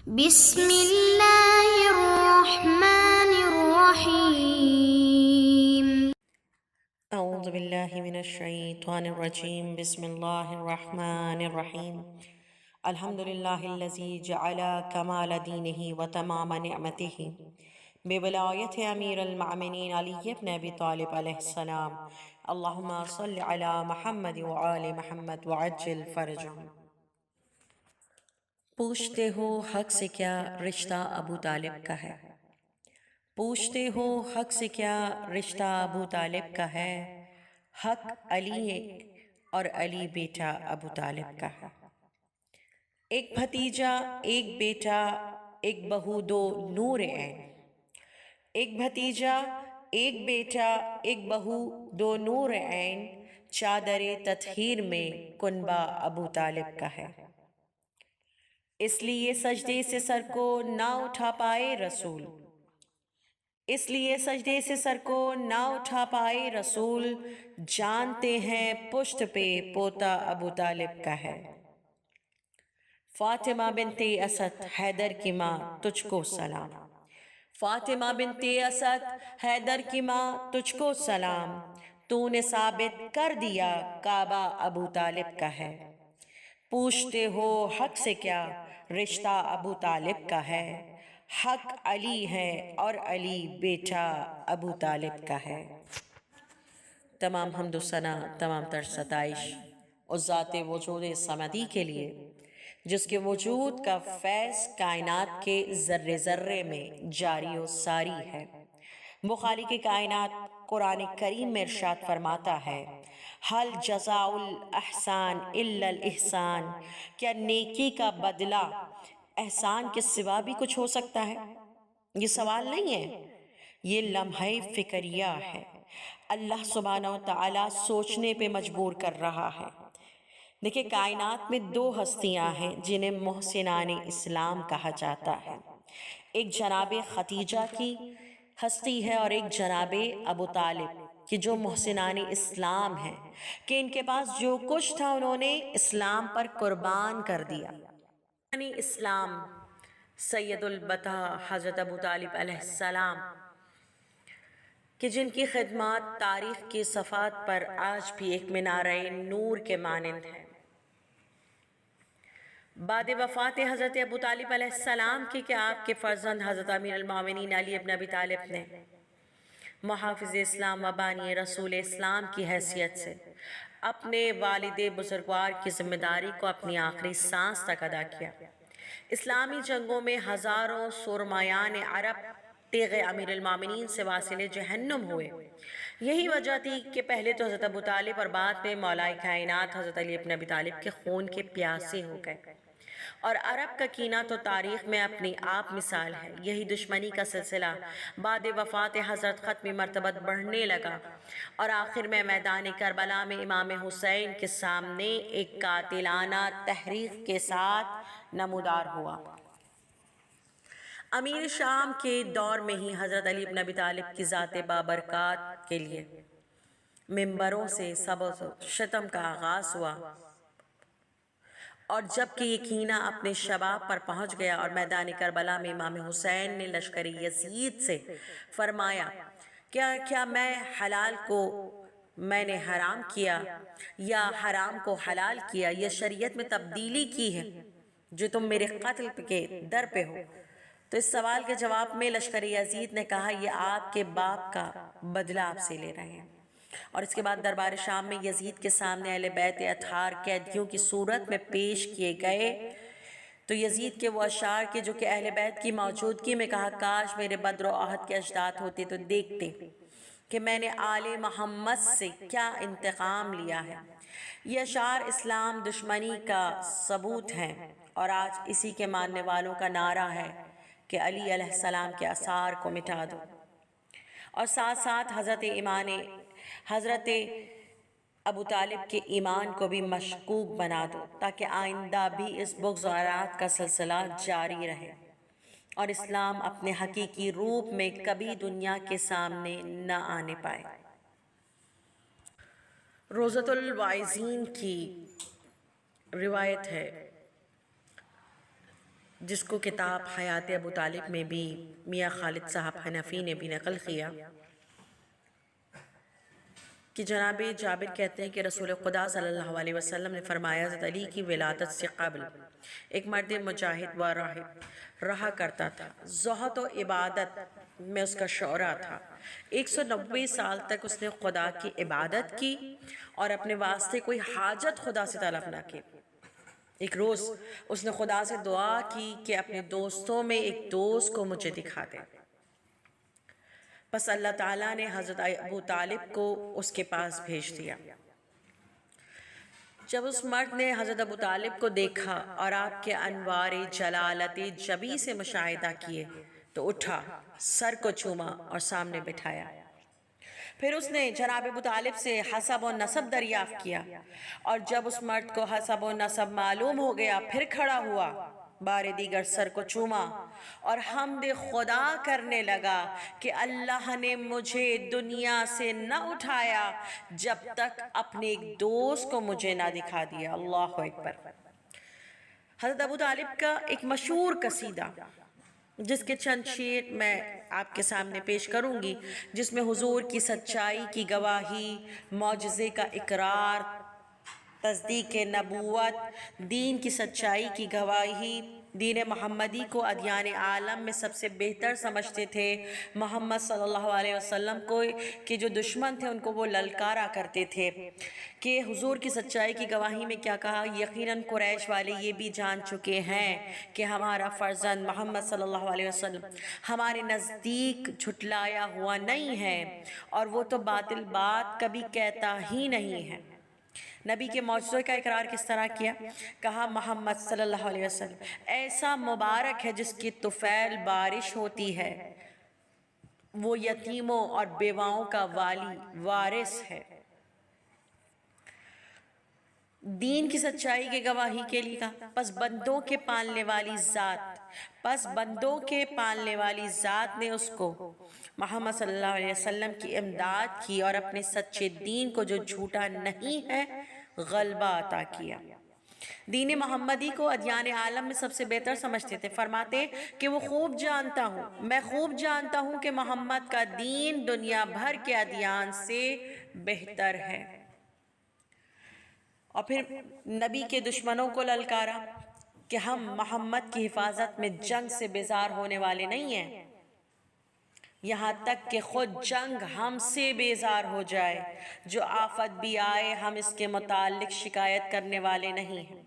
بسم اللہ الرحمن الرحیم۔ اعوذ باللہ من الشیطان الرجیم، بسم اللہ الرحمن الرحیم۔ الحمدللہ الذی جعل کمال دینہ و تمام نعمتہ بولایت امیر المؤمنین علی بن ابی طالب علیہ السلام۔ اللہم صل علی محمد وآل محمد وعجل فرجہم۔ پوچھتے ہو حق سے کیا رشتہ ابو طالب کا ہے؟ پوچھتے ہو حق سے کیا رشتہ ابو طالب کا ہے؟ حق علی ہے اور علی بیٹا ابو طالب کا ہے۔ ایک بھتیجا ایک بیٹا ایک بہو دو نور عین۔ ایک بھتیجا ایک بیٹا ایک بہو دو نور عین، چادر تطہیر میں کنبہ ابو طالب کا ہے۔ اس لیے سجدے سے سر کو نہ اٹھا پائے رسول، اس لیے سجدے سے سر کو نہ اٹھا پائے رسول، جانتے ہیں پشت پہ پوتا ابو طالب کا ہے۔ فاطمہ بنت اسد حیدر کی ماں تجھ کو سلام، فاطمہ بنت اسد حیدر کی ماں تجھ کو سلام، تو نے ثابت کر دیا کعبہ ابو طالب کا ہے۔ پوچھتے ہو حق سے کیا رشتہ ابو طالب کا ہے؟ حق علی ہے اور علی بیٹا ابو طالب کا ہے۔ تمام حمد و ثنا، تمام تر ستائش اس ذات وجود صمدی کے لیے جس کے وجود کا فیض کائنات کے ذرے ذرے میں جاری و ساری ہے۔ وہ خالق کائنات قرآن کریم میں ارشاد فرماتا ہے، حل جزاء الاحسان الا الاحسان، کیا نیکی کا بدلہ احسان کے سوا بھی کچھ ہو سکتا ہے؟ یہ سوال نہیں ہے، یہ لمحہ فکریہ ہے۔ اللہ سبحانہ و تعالیٰ سوچنے پہ مجبور کر رہا ہے۔ دیکھیں، کائنات میں دو ہستیاں ہیں جنہیں محسنان اسلام کہا جاتا ہے۔ ایک جناب خدیجہ کی ہستی ہے اور ایک جناب ابو طالب کی، جو محسنان اسلام ہیں کہ ان کے پاس جو کچھ تھا انہوں نے اسلام پر قربان کر دیا۔ یعنی اسلام سید البطا حضرت ابو طالب علیہ السلام کہ جن کی خدمات تاریخ کی صفحات پر آج بھی ایک منارہ نور کے مانند ہے۔ بعد وفات حضرت ابو طالب علیہ السلام کی کہ آپ کے فرزند حضرت امیر المومنین علی بن ابی طالب نے محافظ اسلام و بانی رسول اسلام کی حیثیت سے اپنے والد بزرگوار کی ذمہ داری کو اپنی آخری سانس تک ادا کیا۔ اسلامی جنگوں میں ہزاروں سرمایان عرب تیغ امیر المومنین سے واصل جہنم ہوئے۔ یہی وجہ تھی کہ پہلے تو حضرت ابو طالب اور بعد میں مولا کائنات حضرت علی بن ابی طالب کے خون کے پیاسے ہو گئے۔ اور عرب کا کینہ تو تاریخ میں اپنی آپ مثال ہے۔ یہی دشمنی کا سلسلہ بعد وفات حضرت ختمی مرتبت بڑھنے لگا اور آخر میں میدان کربلا میں امام حسین کے سامنے ایک قاتلانہ تحریک کے ساتھ نمودار ہوا۔ امیر شام کے دور میں ہی حضرت علی بن ابی طالب کی ذات بابرکات کے لیے منبروں سے سب و شتم کا آغاز ہوا، اور جب کہ یہ کینہ اپنے شباب پر پہنچ گیا اور میدان کربلا میں امام حسین نے لشکر یزید سے فرمایا، کیا میں حلال کو میں نے حرام کیا یا حرام کو حلال کیا، یہ شریعت میں تبدیلی کی ہے جو تم میرے قتل کے در پہ ہو؟ تو اس سوال کے جواب میں لشکر یزید نے کہا، یہ آپ کے باپ کا بدلہ آپ سے لے رہے ہیں۔ اور اس کے بعد دربار شام میں یزید کے سامنے اہل بیت اطہار قیدیوں کی صورت میں پیش کیے گئے تو یزید کے وہ اشعار کے جو کہ اہل بیت کی موجودگی میں کہا، کاش میرے بدر و احد کے اجداد ہوتے تو دیکھتے کہ میں نے آل محمد سے کیا انتقام لیا ہے۔ یہ اشعار اسلام دشمنی کا ثبوت ہیں، اور آج اسی کے ماننے والوں کا نعرہ ہے کہ علی علیہ السلام کے آثار کو مٹا دو، اور ساتھ ساتھ حضرت ابو طالب کے ایمان کو بھی مشکوک بنا دو، تاکہ آئندہ بھی اس بغض و عداوت کا سلسلہ جاری رہے اور اسلام اپنے حقیقی روپ میں کبھی دنیا کے سامنے نہ آنے پائے۔ روضۃ الواعظین کی روایت ہے، جس کو کتاب حیات ابو طالب میں بھی میاں خالد صاحب حنفی نے بھی نقل کیا کہ جناب جابر کہتے ہیں کہ رسول خدا صلی اللہ علیہ وسلم نے فرمایا حضرت علی کی ولادت سے قبل ایک مرد مجاہد و راہب رہا کرتا تھا، زہد و عبادت میں اس کا شعرہ تھا۔ 190 سال تک اس نے خدا کی عبادت کی اور اپنے واسطے کوئی حاجت خدا سے طلب نہ کی۔ ایک روز اس نے خدا سے دعا کی کہ اپنے دوستوں میں ایک دوست کو مجھے دکھا دے۔ پس اللہ تعالیٰ نے حضرت ابو طالب کو اس کے پاس بھیج دیا۔ جب اس مرد نے حضرت ابو طالب کو دیکھا اور آپ کے انوار جلالت جبی سے مشاہدہ کیے تو اٹھا، سر کو چوما اور سامنے بٹھایا۔ پھر اس نے جناب ابو طالب سے حسب و نسب دریافت کیا، اور جب اس مرد کو حسب و نسب معلوم ہو گیا پھر کھڑا ہوا، بار دیگر سر کو چوما اور حمد خدا کرنے لگا کہ اللہ نے مجھے دنیا سے نہ اٹھایا جب تک اپنے ایک دوست کو مجھے نہ دکھا دیا۔ اللہ اکبر۔ حضرت ابو طالب کا ایک مشہور قصیدہ جس کے چند شعر میں آپ کے سامنے پیش کروں گی، جس میں حضور کی سچائی کی گواہی، معجزے کا اقرار، تصدیق نبوت، دین کی سچائی کی گواہی، دین محمدی کو ادیان عالم میں سب سے بہتر سمجھتے تھے، محمد صلی اللہ علیہ وسلم کو کہ جو دشمن تھے ان کو وہ للکارا کرتے تھے کہ حضور کی سچائی کی گواہی میں کیا کہا، یقیناً قریش والے یہ بھی جان چکے ہیں کہ ہمارا فرزند محمد صلی اللہ علیہ وسلم ہمارے نزدیک جھٹلایا ہوا نہیں ہے، اور وہ تو باطل بات کبھی کہتا ہی نہیں ہے۔ نبی کے معجزے کا اقرار کس طرح کیا؟ کہا محمد صلی اللہ علیہ وسلم ایسا مبارک ہے جس کی طفیل بارش ہوتی ہے، وہ یتیموں اور بیواؤں کا والی وارث ہے۔ دین کی سچائی کی گواہی کے لیے کہا، پس بندوں کے پالنے والی ذات نے اس کو محمد صلی اللہ علیہ وسلم کی امداد کی اور اپنے سچے دین کو جو جھوٹا نہیں ہے غلبہ عطا کیا۔ دین محمدی کو ادیان عالم میں سب سے بہتر سمجھتے تھے، فرماتے کہ میں خوب جانتا ہوں کہ محمد کا دین دنیا بھر کے ادیان سے بہتر ہے۔ اور پھر نبی کے دشمنوں کو للکارا کہ ہم محمد کی حفاظت میں جنگ سے بیزار ہونے والے نہیں ہیں، یہاں تک کہ خود جنگ ہم سے بیزار ہو جائے، جو آفت بھی آئے ہم اس کے متعلق شکایت کرنے والے نہیں ہیں۔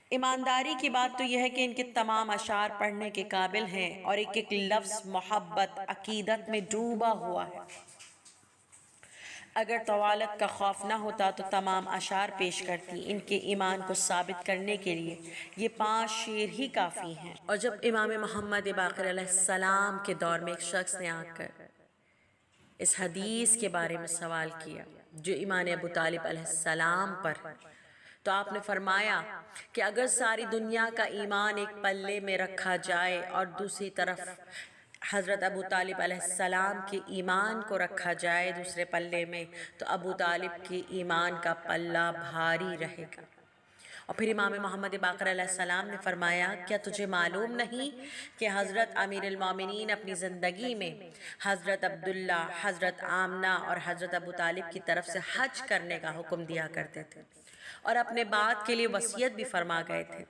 ایمانداری کی بات تو یہ ہے کہ ان کے تمام اشعار پڑھنے کے قابل ہیں اور ایک ایک لفظ محبت عقیدت میں ڈوبا ہوا ہے۔ اگر طوالت کا خوف نہ ہوتا تو تمام اشعار پیش کرتی، ان کے ایمان کو ثابت کرنے کے لیے یہ 5 شعر ہی کافی ہیں۔ اور جب امام محمد باقر علیہ السلام کے دور میں ایک شخص نے آ کر اس حدیث کے بارے میں سوال کیا جو ایمان ابو طالب علیہ السلام پر، تو آپ نے فرمایا کہ اگر ساری دنیا کا ایمان ایک پلے میں رکھا جائے اور دوسری طرف حضرت ابو طالب علیہ السلام کے ایمان کو رکھا جائے دوسرے پلے میں، تو ابو طالب کے ایمان کا پلہ بھاری رہے گا۔ اور پھر امام محمد باقر علیہ السلام نے فرمایا کیا تجھے معلوم نہیں کہ حضرت امیر المومنین اپنی زندگی میں حضرت عبداللہ، حضرت آمنہ اور حضرت ابو طالب کی طرف سے حج کرنے کا حکم دیا کرتے تھے اور اپنے بعد کے لیے وصیت بھی فرما گئے تھے۔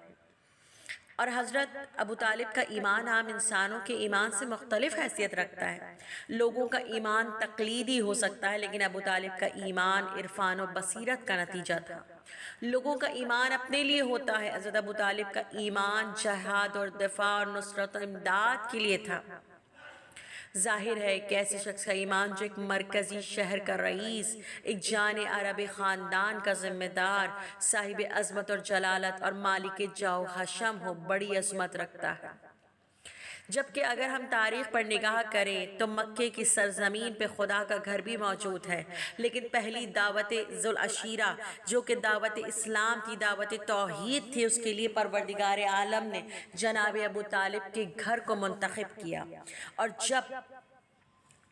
اور حضرت ابو طالب کا ایمان عام انسانوں کے ایمان سے مختلف حیثیت رکھتا ہے۔ لوگوں کا ایمان تقلیدی ہو سکتا ہے، لیکن ابو طالب کا ایمان عرفان و بصیرت کا نتیجہ تھا۔ لوگوں کا ایمان اپنے لیے ہوتا ہے، حضرت ابو طالب کا ایمان جہاد اور دفاع اور نصرت و امداد کے لیے تھا۔ ظاہر ہے کہ ایسے شخص کا ایمان جو ایک مرکزی شہر کا رئیس، ایک جان عربی خاندان کا ذمہ دار، صاحب عظمت اور جلالت اور مالک جاہ و حشم ہو، بڑی عظمت رکھتا ہے۔ جبکہ اگر ہم تاریخ پر نگاہ کریں تو مکے کی سرزمین پہ خدا کا گھر بھی موجود ہے، لیکن پہلی دعوت ذوالعشیرہ جو کہ دعوت اسلام تھی، دعوت توحید تھی، اس کے لیے پروردگار عالم نے جناب ابو طالب کے گھر کو منتخب کیا۔ اور جب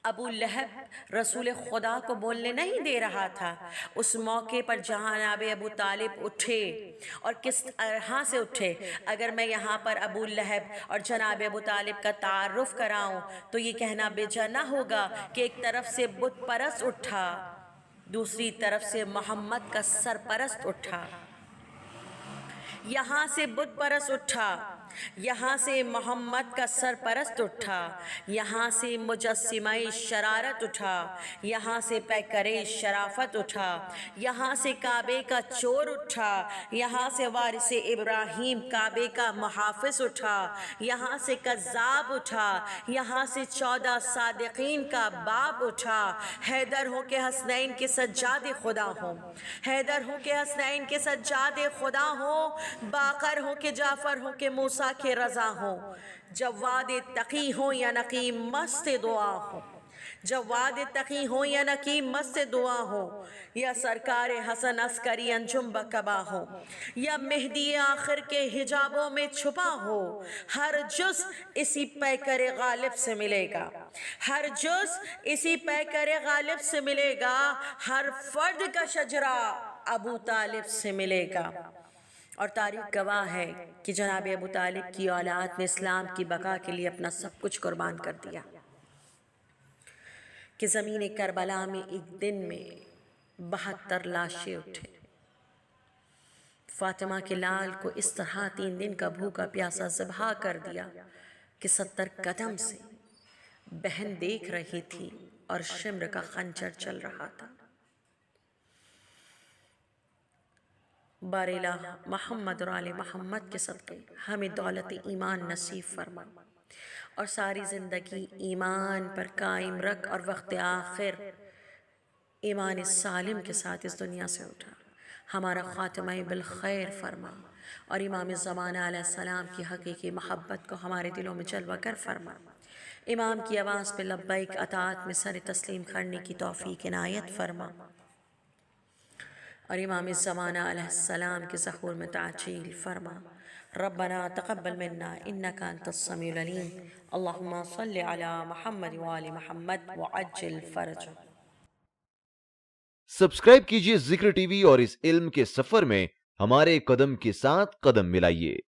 ابو لہب رسول خدا کو بولنے نہیں دے رہا تھا۔ اس موقع پر جناب ابو طالب اٹھے اور کس طرح سے اٹھے۔ اگر میں یہاں پر ابو لہب اور جناب ابو طالب کا تعارف کراؤں تو یہ کہنا بے جا نہ ہوگا کہ ایک طرف سے بت پرست اٹھا، دوسری طرف سے محمد کا سرپرست اٹھا۔ یہاں سے بت پرست اٹھا، یہاں سے محمد کا سرپرست اٹھا، یہاں سے مجسمہ شرارت اٹھا، یہاں سے پیکر شرافت اٹھا، یہاں سے کعبے کا چور اٹھا، یہاں سے وارث ابراہیم کعبے کا محافظ اٹھا، یہاں سے کذاب اٹھا، یہاں سے 14 صادقین کا باپ اٹھا۔ حیدر ہو کہ حسنین کے سجاد خدا ہوں، حیدر ہو کہ حسنین کے سجاد خدا ہوں، باقر ہو کہ جعفر ہو کہ موسیٰ کے رضا ہوں، جواد تقی ہوں یا نقی مست دعا ہوں، جواد تقی ہوں یا نقی مست دعا ہوں، یا سرکار حسن عسکری انجم بکبا ہوں، یا مہدی آخر کے حجابوں میں چھپا ہو، ہر جز اسی پیکر غالب سے ملے گا، ہر جز اسی پیکر غالب سے ملے گا، ہر فرد کا شجرہ ابو طالب سے ملے گا۔ اور تاریخ گواہ ہے کہ جناب ابو طالب کی اولاد نے اسلام کی بقا کے لیے اپنا سب کچھ قربان کر دیا، کہ زمین کربلا میں ایک دن میں 72 لاشیں اٹھے۔ فاطمہ کے لال کو اس طرح 3 دن کا بھوکا پیاسا ذبح کر دیا کہ 70 قدم سے بہن دیکھ رہی تھی اور شمر کا خنجر چل رہا تھا۔ بار الہ محمد اور آل محمد کے صدقے ہمیں دولت ایمان نصیب فرما اور ساری زندگی ایمان پر قائم رکھ اور وقت آخر ایمان سالم کے ساتھ اس دنیا سے اٹھا۔ ہمارا خاتمہ بالخیر فرما اور امام زمانہ علیہ السلام کی حقیقی محبت کو ہمارے دلوں میں جلوہ گر فرما۔ امام کی آواز پہ لبیک اطاعت میں سر تسلیم کرنے کی توفیق عنایت فرما اور امام زمانہ علیہ السلام کے ظہور میں تعجیل فرما۔ ربنا تقبل منا انك انت السميع العليم اللهم صل على محمد وآل محمد وعجل فرجہ۔ سبسکرائب کیجئے ذکر ٹی وی اور اس علم کے سفر میں ہمارے قدم کے ساتھ قدم ملائیے۔